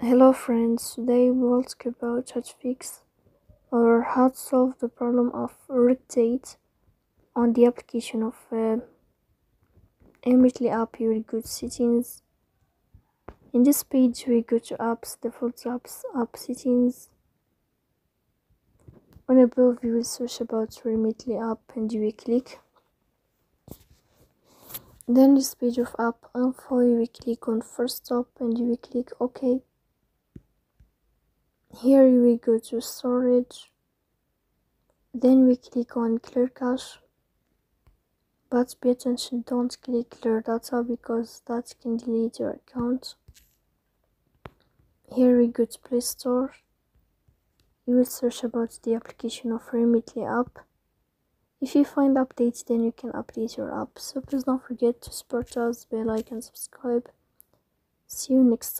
Hello friends, today we will talk about how to fix or how to solve the problem of rotate on the application of Remitly app. You will go to settings. In this page we go to apps, default apps, app settings. On above you will search about Remitly app and you will click. Then this page of app info, you will click on first stop and you will click OK. Here you will go to storage, then we click on clear cache, but pay attention, don't click clear data because that can delete your account. Here we go to Play Store, you will search about the application of Remitly app. If you find updates, then you can update your app, so please don't forget to support us, bell icon, subscribe. See you next time.